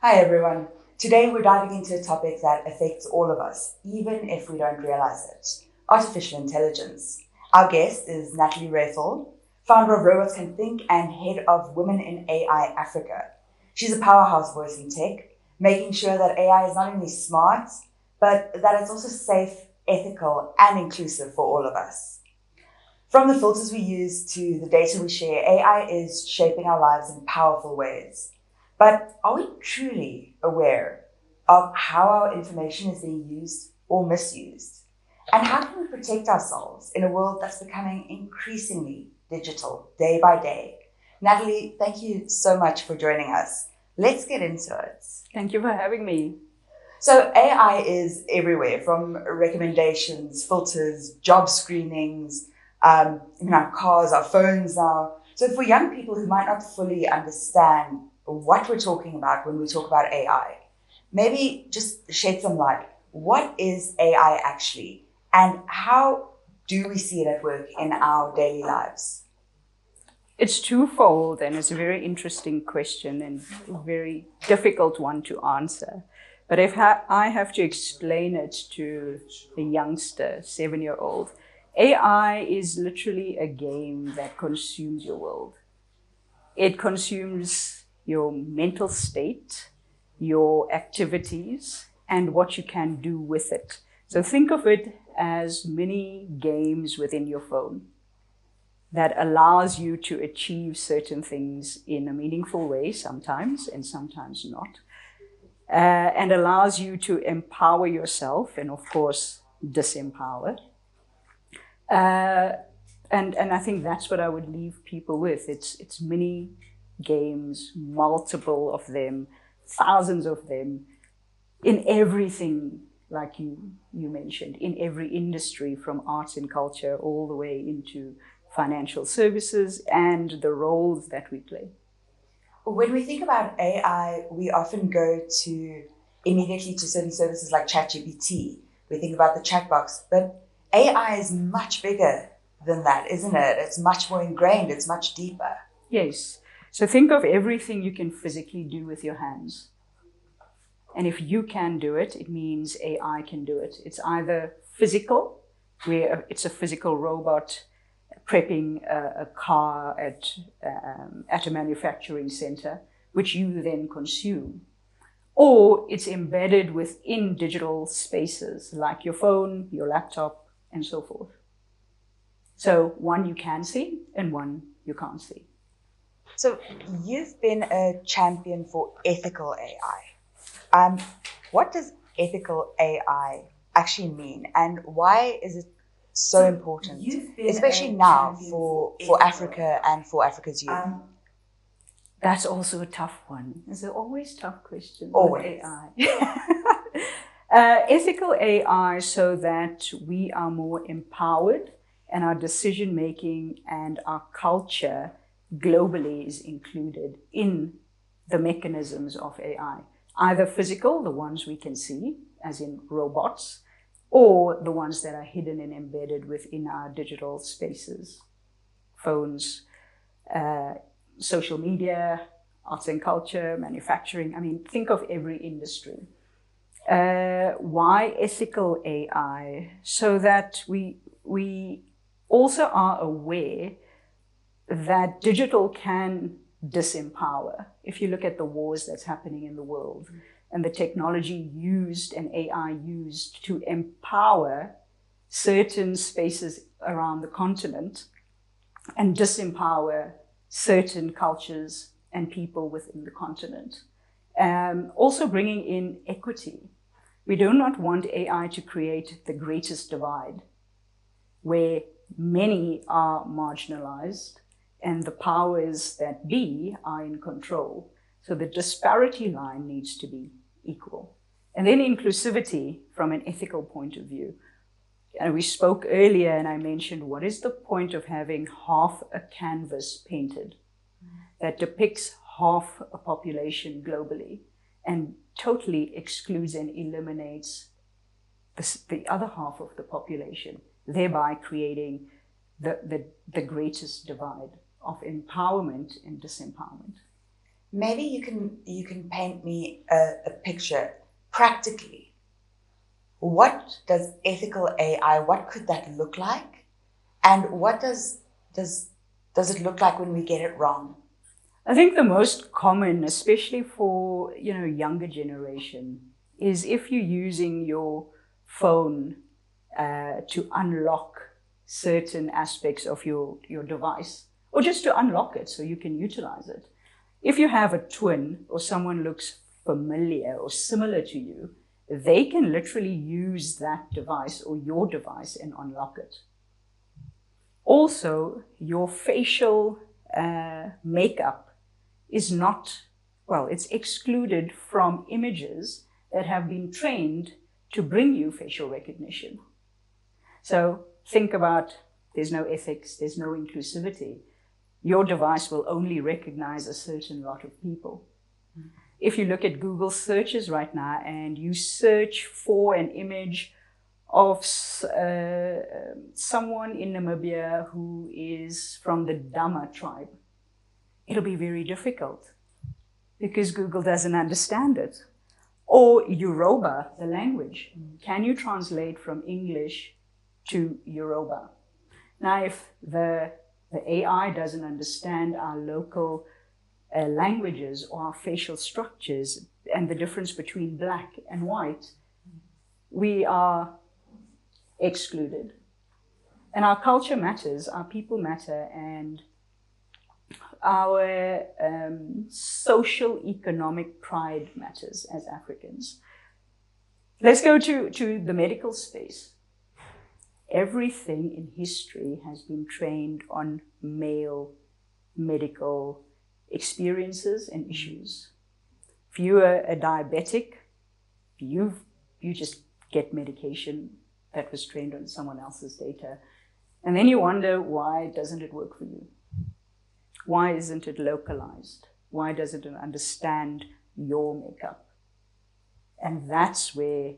Hi everyone. Today we're diving into a topic that affects all of us, even if we don't realize it. Artificial intelligence. Our guest is Natalie Raphil, founder of Robots Can Think and head of Women in AI Africa. She's a powerhouse voice in tech, making sure that AI is not only smart, but that it's also safe, ethical, and inclusive for all of us. From the filters we use to the data we share, AI is shaping our lives in powerful ways. But are we truly aware of how our information is being used or misused? And how can we protect ourselves in a world that's becoming increasingly digital day by day? Natalie, thank you so much for joining us. Let's get into it. Thank you for having me. So AI is everywhere, from recommendations, filters, job screenings, in our cars, our phones now. So for young people who might not fully understand what we're talking about when we talk about AI, maybe just shed some light. What is AI actually? And how do we see it at work in our daily lives? It's twofold, and it's a very interesting question and a very difficult one to answer. But if I have to explain it to a youngster, 7-year-old, AI is literally a game that consumes your world. It consumes your mental state, your activities, and what you can do with it. So think of it as mini games within your phone that allows you to achieve certain things in a meaningful way sometimes and sometimes not, and allows you to empower yourself and, of course, disempower. And I think that's what I would leave people with. It's mini games, multiple of them, thousands of them, in everything, like you mentioned, in every industry, from arts and culture all the way into financial services and the roles that we play. When we think about AI, we often go immediately to certain services like ChatGPT. We think about the chat box, but AI is much bigger than that, isn't it? It's much more ingrained, it's much deeper. Yes. So think of everything you can physically do with your hands. And if you can do it, it means AI can do it. It's either physical, where it's a physical robot prepping a car at a manufacturing center, which you then consume. Or it's embedded within digital spaces like your phone, your laptop, and so forth. So one you can see and one you can't see. So you've been a champion for ethical AI. What does ethical AI actually mean, and why is it so important, especially now for Africa and for Africa's youth? That's also a tough one. There's always tough questions Always. with AI. Ethical AI, so that we are more empowered and our decision making and our culture globally is included in the mechanisms of AI, either physical, the ones we can see, as in robots, or the ones that are hidden and embedded within our digital spaces, phones, social media, arts and culture, manufacturing. I mean, think of every industry. Why ethical AI? So that we also are aware that digital can disempower. If you look at the wars that's happening in the world and the technology used and AI used to empower certain spaces around the continent and disempower certain cultures and people within the continent. Also bringing in equity. We do not want AI to create the greatest divide where many are marginalized and the powers that be are in control. So the disparity line needs to be equal. And then inclusivity from an ethical point of view. And we spoke earlier and I mentioned, what is the point of having half a canvas painted that depicts half a population globally and totally excludes and eliminates the other half of the population, thereby creating the greatest divide of empowerment and disempowerment? maybe you can paint me a picture practically. What does ethical AI, what could that look like? And what does it look like when we get it wrong? I think the most common, especially for younger generation, is if you're using your phone to unlock certain aspects of your device, or just to unlock it so you can utilize it. If you have a twin or someone looks familiar or similar to you, they can literally use that device or your device and unlock it. Also, your facial makeup is not, it's excluded from images that have been trained to bring you facial recognition. So think about, there's no ethics, there's no inclusivity. Your device will only recognize a certain lot of people. Mm-hmm. If you look at Google searches right now and you search for an image of someone in Namibia who is from the Dama tribe, it'll be very difficult because Google doesn't understand it. Or Yoruba, the language. Can you translate from English to Yoruba? Now, if the AI doesn't understand our local languages or our facial structures and the difference between black and white, we are excluded. And our culture matters, our people matter, and our social economic pride matters as Africans. Let's go to the medical space. Everything in history has been trained on male medical experiences and issues. If you are a diabetic, you just get medication that was trained on someone else's data. And then you wonder, why doesn't it work for you? Why isn't it localized? Why doesn't it understand your makeup? And that's where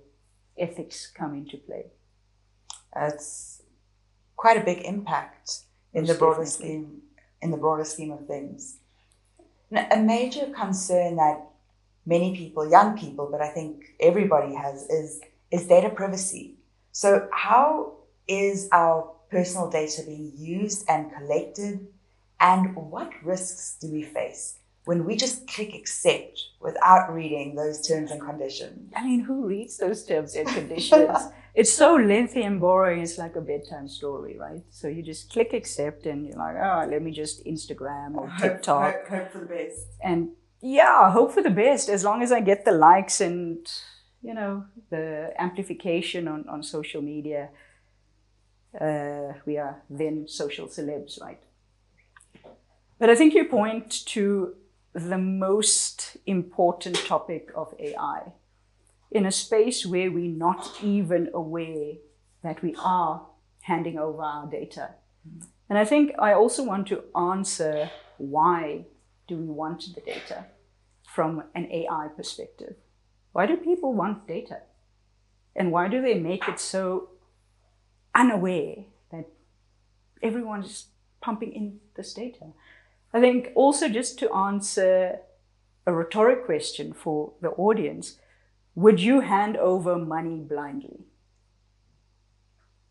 ethics come into play. It's quite a big impact in the broader scheme of things. Now, a major concern that many people, young people, but I think everybody has, is data privacy. So how is our personal data being used and collected? And what risks do we face when we just click accept without reading those terms and conditions? I mean, who reads those terms and conditions? It's so lengthy and boring. It's like a bedtime story, right? So you just click accept and you're like, let me just Instagram or TikTok. Hope for the best. And yeah, hope for the best. As long as I get the likes and, the amplification on social media, we are then social celebs, right? But I think you point to the most important topic of AI in a space where we're not even aware that we are handing over our data. And I think I also want to answer, why do we want the data from an AI perspective? Why do people want data? And why do they make it so unaware that everyone is pumping in this data? I think also, just to answer a rhetoric question for the audience, would you hand over money blindly?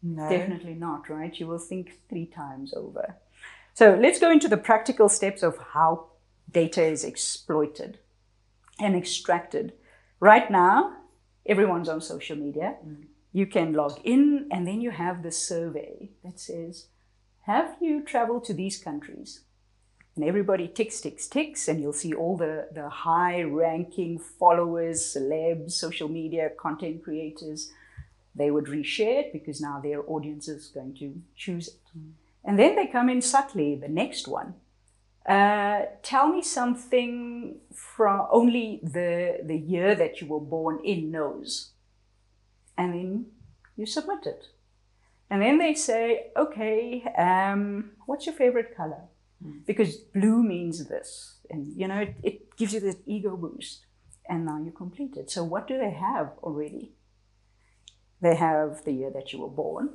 No. Definitely not, right? You will think 3 times over. So let's go into the practical steps of how data is exploited and extracted. Right now, everyone's on social media. You can log in and then you have the survey that says, have you traveled to these countries? And everybody ticks, and you'll see all the high-ranking followers, celebs, social media, content creators. They would reshare it because now their audience is going to choose it. And then they come in subtly, the next one. Tell me something from only the year that you were born in knows. And then you submit it. And then they say, okay, what's your favorite color? Because blue means this. And, it gives you this ego boost. And now you complete it. So what do they have already? They have the year that you were born.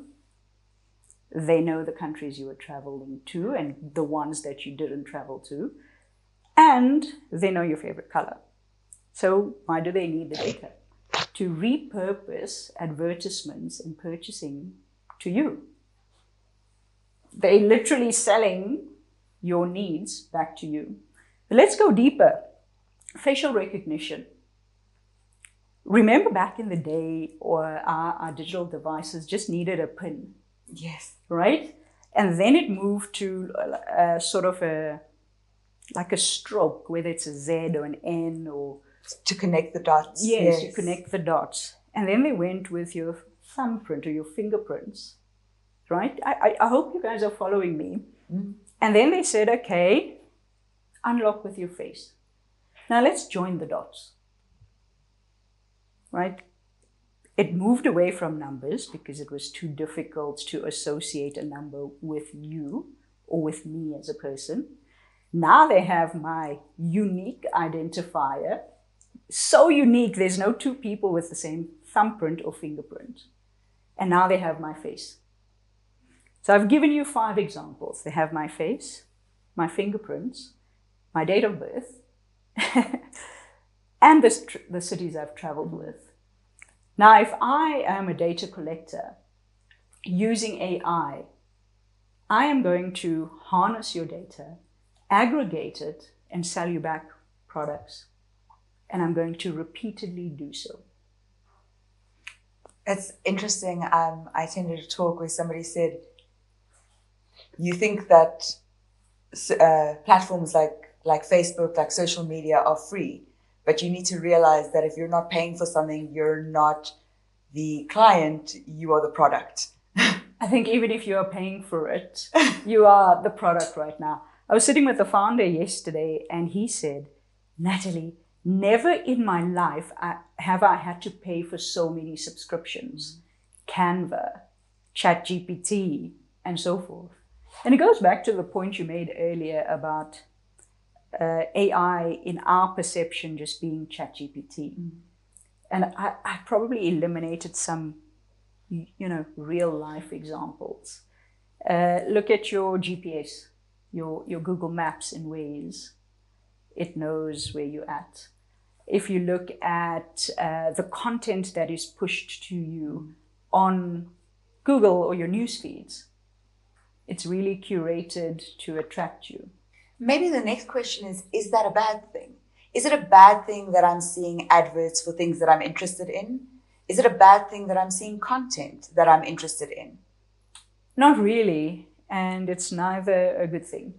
They know the countries you were traveling to and the ones that you didn't travel to. And they know your favorite color. So why do they need the data? To repurpose advertisements and purchasing to you. They're literally selling your needs back to you. But let's go deeper. Facial recognition. Remember back in the day, or our digital devices just needed a PIN. Yes. Right? And then it moved to sort of like a stroke, whether it's a Z or an N or... To connect the dots. Yes, to connect the dots. And then they went with your thumbprint or your fingerprints, right? I hope you guys are following me. Mm. And then they said, okay, unlock with your face. Now let's join the dots, right? It moved away from numbers because it was too difficult to associate a number with you or with me as a person. Now they have my unique identifier. So unique, there's no two people with the same thumbprint or fingerprint. And now they have my face. So I've given you 5 examples. They have my face, my fingerprints, my date of birth, and the cities I've traveled with. Now, if I am a data collector using AI, I am going to harness your data, aggregate it, and sell you back products. And I'm going to repeatedly do so. It's interesting. I attended a talk where somebody said, you think that platforms like Facebook, like social media are free, but you need to realize that if you're not paying for something, you're not the client, you are the product. I think even if you are paying for it, you are the product right now. I was sitting with the founder yesterday and he said, Natalie, never in my life have I had to pay for so many subscriptions. Canva, ChatGPT, and so forth. And it goes back to the point you made earlier about AI in our perception just being ChatGPT. Mm. And I probably eliminated some, real life examples. Look at your GPS, your Google Maps and Waze. It knows where you're at. If you look at the content that is pushed to you on Google or your news feeds, it's really curated to attract you. Maybe the next question is that a bad thing? Is it a bad thing that I'm seeing adverts for things that I'm interested in? Is it a bad thing that I'm seeing content that I'm interested in? Not really, and it's neither a good thing.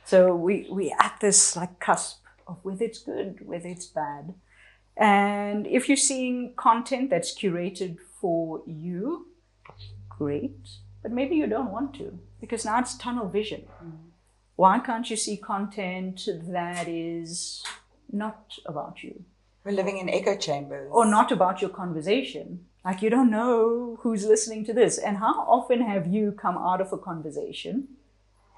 So we at this like cusp of whether it's good, whether it's bad. And if you're seeing content that's curated for you, great. But maybe you don't want to, because now it's tunnel vision. Mm-hmm. Why can't you see content that is not about you? We're living in echo chambers. Or not about your conversation. Like you don't know who's listening to this. And how often have you come out of a conversation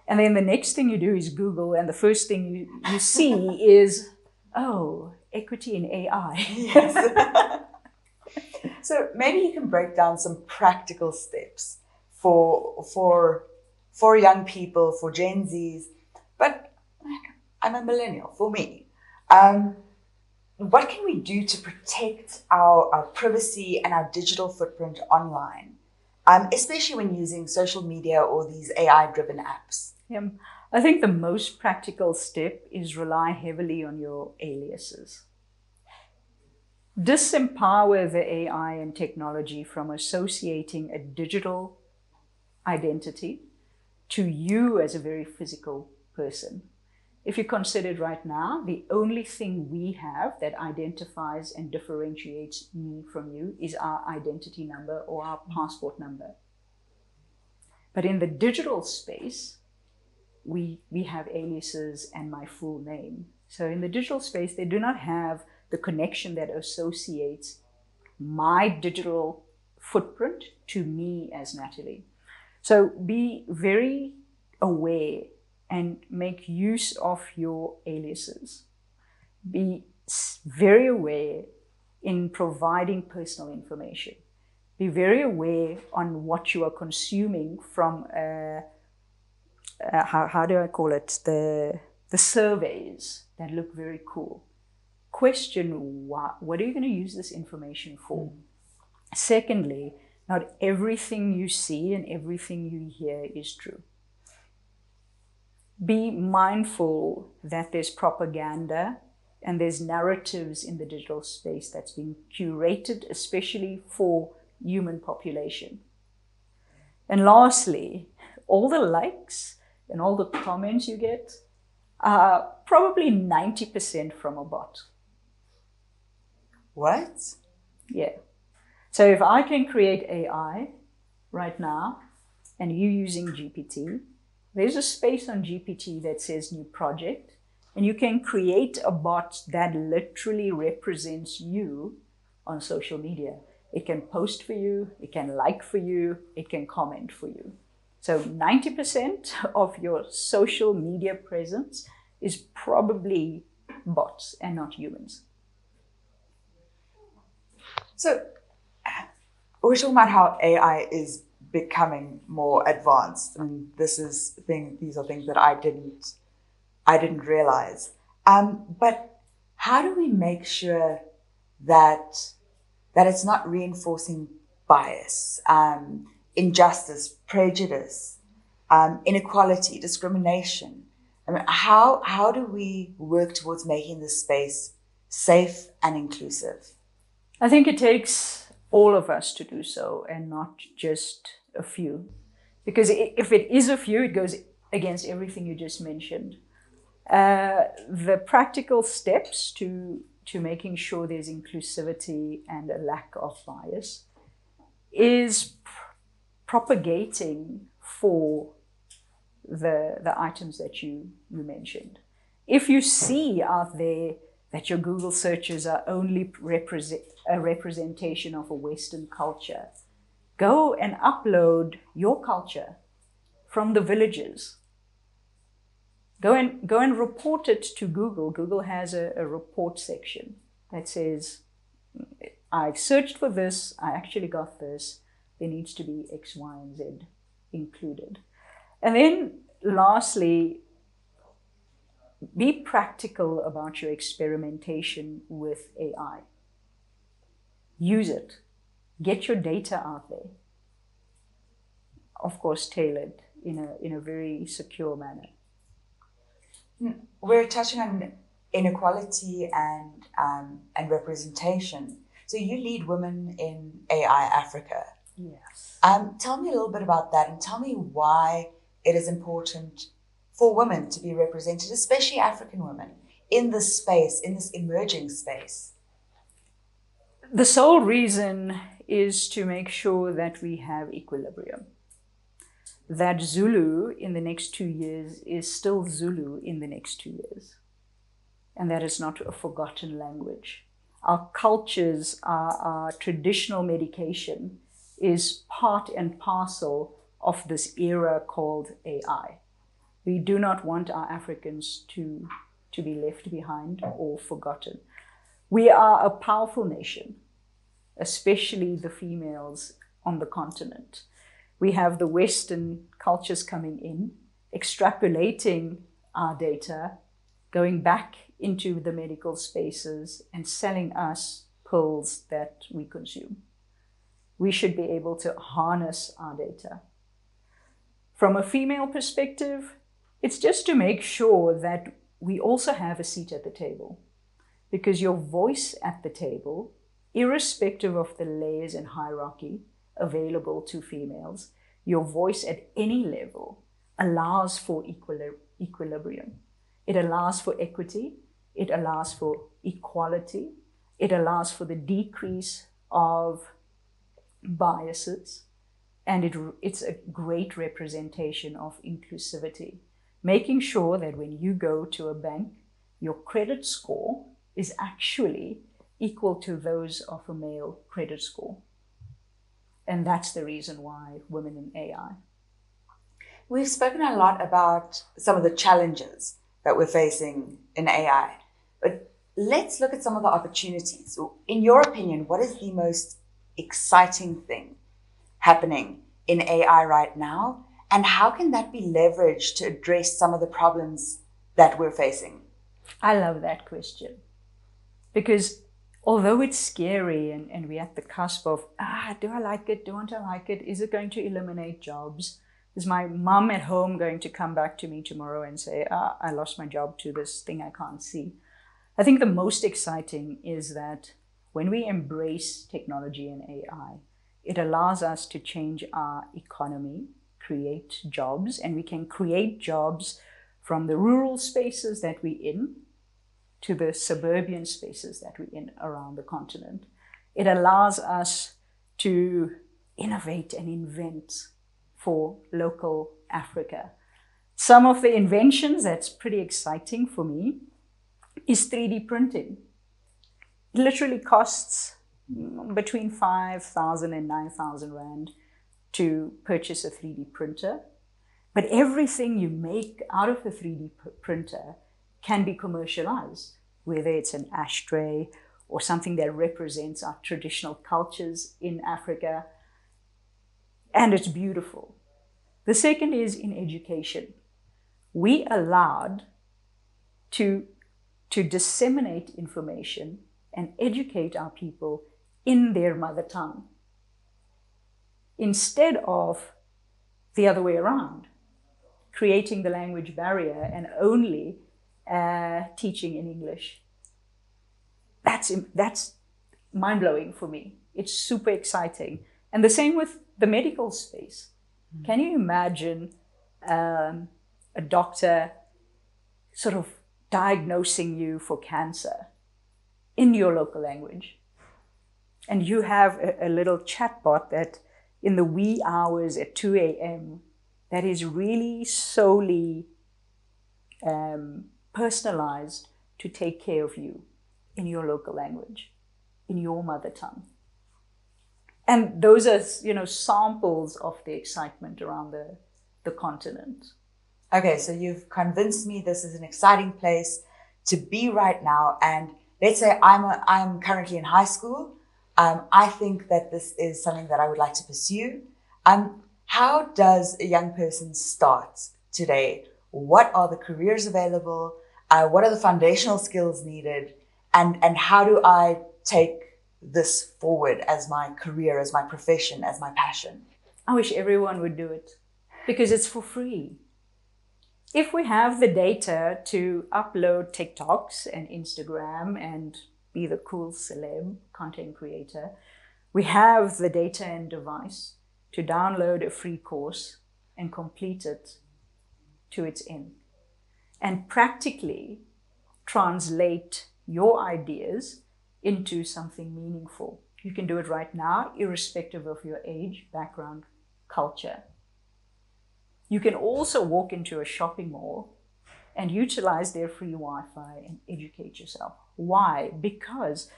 and then the next thing you do is Google and the first thing you see is, oh, equity in AI. Yes. So maybe you can break down some practical steps for young people, for Gen Zs, but I'm a millennial, for me. What can we do to protect our privacy and our digital footprint online, especially when using social media or these AI-driven apps? Yeah, I think the most practical step is rely heavily on your aliases. Disempower the AI and technology from associating a digital identity to you as a very physical person. If you consider it right now, the only thing we have that identifies and differentiates me from you is our identity number or our passport number. But in the digital space, we have aliases and my full name. So in the digital space, they do not have the connection that associates my digital footprint to me as Natalie. So be very aware and make use of your aliases. Be very aware in providing personal information. Be very aware on what you are consuming from, how do I call it, the the surveys that look very cool. Question what are you going to use this information for? Secondly, not everything you see and everything you hear is true. Be mindful that there's propaganda and there's narratives in the digital space that's being curated, especially for human population. And lastly, all the likes and all the comments you get are probably 90% from a bot. What? Yeah. So if I can create AI right now and you using GPT, there's a space on GPT that says new project, and you can create a bot that literally represents you on social media. It can post for you, it can like for you, it can comment for you. So 90% of your social media presence is probably bots and not humans. So we're talking about how AI is becoming more advanced. I mean, these are things that I didn't realize. But how do we make sure that it's not reinforcing bias, injustice, prejudice, inequality, discrimination? I mean, how do we work towards making this space safe and inclusive? I think it takes all of us to do so and not just a few. Because if it is a few, it goes against everything you just mentioned. The practical steps to making sure there's inclusivity and a lack of bias is propagating for the items that you mentioned. If you see out there that your Google searches are only a representation of a Western culture, go and upload your culture from the villages. Go and report it to Google. Google has a report section that says, I've searched for this, I actually got this, there needs to be X, Y, and Z included. And then lastly, be practical about your experimentation with AI. Use it. Get your data out there. Of course, tailored in a very secure manner. We're touching on inequality and representation. So you lead Women in AI Africa. Yes. Tell me a little bit about that, and tell me why it is important for women to be represented, especially African women, in this space, in this emerging space. The sole reason is to make sure that we have equilibrium. That Zulu in the next 2 years is still Zulu in the next 2 years. And that is not a forgotten language. Our cultures, our traditional medication is part and parcel of this era called AI. We do not want our Africans to be left behind or forgotten. We are a powerful nation, especially the females on the continent. We have the Western cultures coming in, extrapolating our data, going back into the medical spaces and selling us pills that we consume. We should be able to harness our data. From a female perspective, it's just to make sure that we also have a seat at the table, because your voice at the table, irrespective of the layers and hierarchy available to females, your voice at any level allows for equilibrium. It allows for equity, it allows for equality, it allows for the decrease of biases, and it's a great representation of inclusivity. Making sure that when you go to a bank, your credit score is actually equal to those of a male credit score. And that's the reason why Women in AI. We've spoken a lot about some of the challenges that we're facing in AI, but let's look at some of the opportunities. In your opinion, what is the most exciting thing happening in AI right now? And how can that be leveraged to address some of the problems that we're facing? I love that question, because although it's scary and we're at the cusp of, do I like it? Don't I like it? Is it going to eliminate jobs? Is my mom at home going to come back to me tomorrow and say, I lost my job to this thing I can't see? I think the most exciting is that when we embrace technology and AI, it allows us to change our economy, create jobs, and we can create jobs from the rural spaces that we're in to the suburban spaces that we're in around the continent. It allows us to innovate and invent for local Africa. Some of the inventions that's pretty exciting for me is 3D printing. It literally costs between 5,000 and 9,000 Rand to purchase a 3D printer. But everything you make out of the 3D printer can be commercialized, whether it's an ashtray or something that represents our traditional cultures in Africa. And it's beautiful. The second is in education. We allowed to disseminate information and educate our people in their mother tongue, instead of the other way around, creating the language barrier and only teaching in English. That's mind-blowing for me. It's super exciting. And the same with the medical space. Can you imagine a doctor sort of diagnosing you for cancer in your local language? And you have a little chatbot that in the wee hours at 2 a.m. that is really solely personalized to take care of you in your local language, in your mother tongue. And those are, samples of the excitement around the continent. Okay, so you've convinced me this is an exciting place to be right now. And let's say I'm currently in high school. I think that this is something that I would like to pursue. How does a young person start today? What are the careers available? What are the foundational skills needed? And how do I take this forward as my career, as my profession, as my passion? I wish everyone would do it, because it's for free. If we have the data to upload TikToks and Instagram and be the cool celeb content creator, we have the data and device to download a free course and complete it to its end, and practically translate your ideas into something meaningful. You can do it right now, irrespective of your age, background, culture. You can also walk into a shopping mall and utilize their free Wi-Fi and educate yourself. Why? Because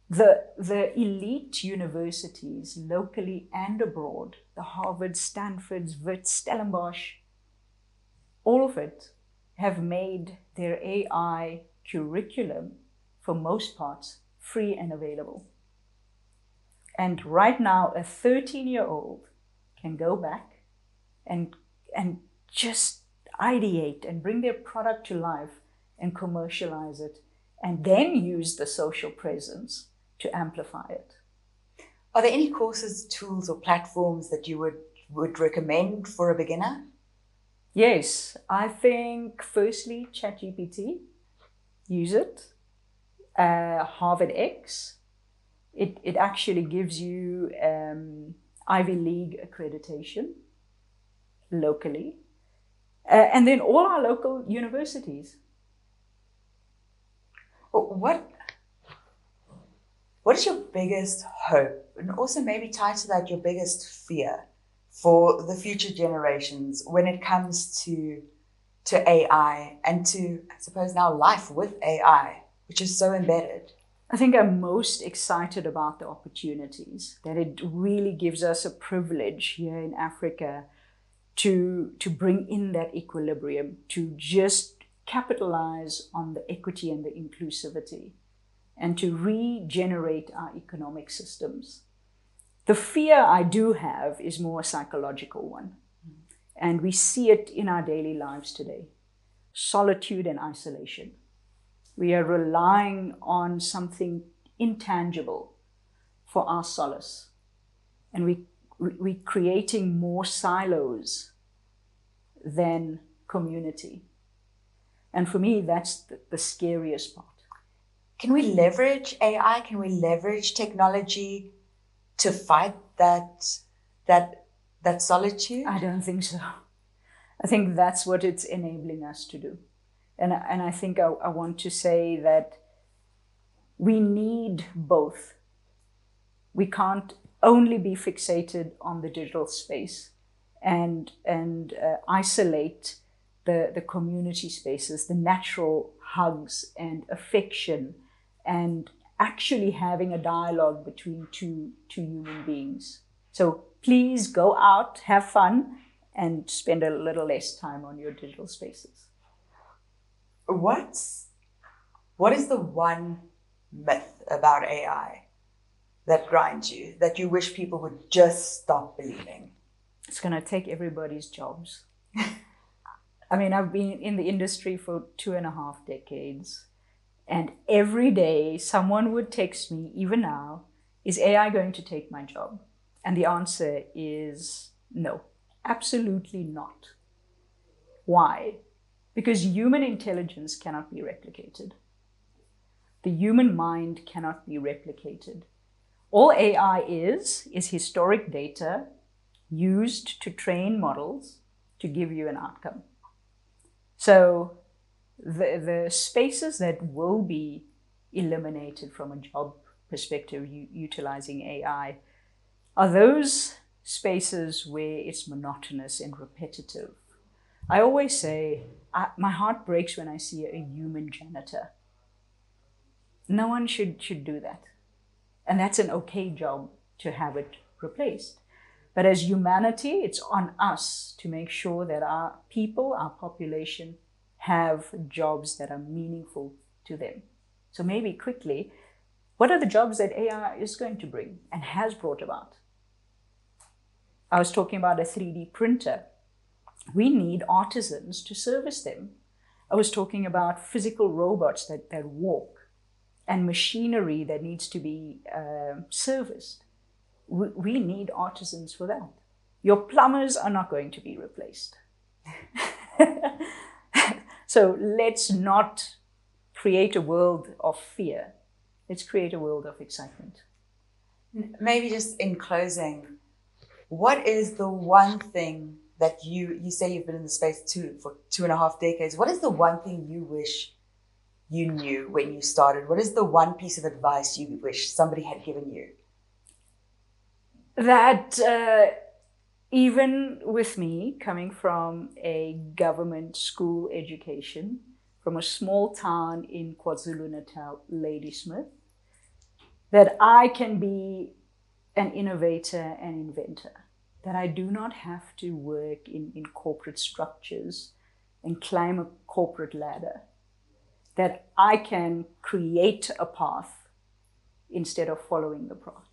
the elite universities, locally and abroad, the Harvard, Stanfords, Wits, Stellenbosch, all of it have made their AI curriculum, for most parts, free and available. And right now, a 13-year-old can go back and just ideate and bring their product to life and commercialize it, and then use the social presence to amplify it. Are there any courses, tools, or platforms that you would recommend for a beginner? Yes, I think firstly, ChatGPT, use it. Harvard X, it actually gives you Ivy League accreditation locally. And then all our local universities. What is your biggest hope, and also maybe tied to that, your biggest fear for the future generations when it comes to AI and to, I suppose now, life with AI, which is so embedded? I think I'm most excited about the opportunities, that it really gives us a privilege here in Africa to bring in that equilibrium, to just capitalize on the equity and the inclusivity, and to regenerate our economic systems. The fear I do have is more a psychological one, and we see it in our daily lives today. solitude and isolation. We are relying on something intangible for our solace. And we're creating more silos than community. And for me, that's the scariest part. Can we leverage AI? Can we leverage technology to fight that solitude? I don't think so. I think that's what it's enabling us to do. And I think I want to say that we need both. We can't only be fixated on the digital space and isolate the community spaces, the natural hugs and affection, and actually having a dialogue between two human beings. So please go out, have fun, and spend a little less time on your digital spaces. What is the one myth about AI that grinds you, that you wish people would just stop believing? It's going to take everybody's jobs. I mean, I've been in the industry for 2.5 decades, and every day someone would text me, even now, is AI going to take my job? And the answer is no, absolutely not. Why? Because human intelligence cannot be replicated. The human mind cannot be replicated. All AI is historic data used to train models to give you an outcome. So the spaces that will be eliminated from a job perspective utilizing AI are those spaces where it's monotonous and repetitive. I always say, my heart breaks when I see a human janitor. No one should do that. And that's an okay job to have it replaced. But as humanity, it's on us to make sure that our people, our population, have jobs that are meaningful to them. So maybe quickly, what are the jobs that AI is going to bring and has brought about? I was talking about a 3D printer. We need artisans to service them. I was talking about physical robots that walk and machinery that needs to be serviced. We need artisans for that. Your plumbers are not going to be replaced. So let's not create a world of fear. Let's create a world of excitement. Maybe just in closing, what is the one thing that you say you've been in the space for 2.5 decades? What is the one thing you wish you knew when you started? What is the one piece of advice you wish somebody had given you? That even with me coming from a government school education, from a small town in KwaZulu-Natal, Ladysmith, that I can be an innovator and inventor, that I do not have to work in corporate structures and climb a corporate ladder, that I can create a path instead of following the path.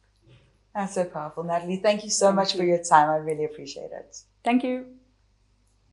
That's so powerful, Natalie. Thank you so much for your time. I really appreciate it. Thank you.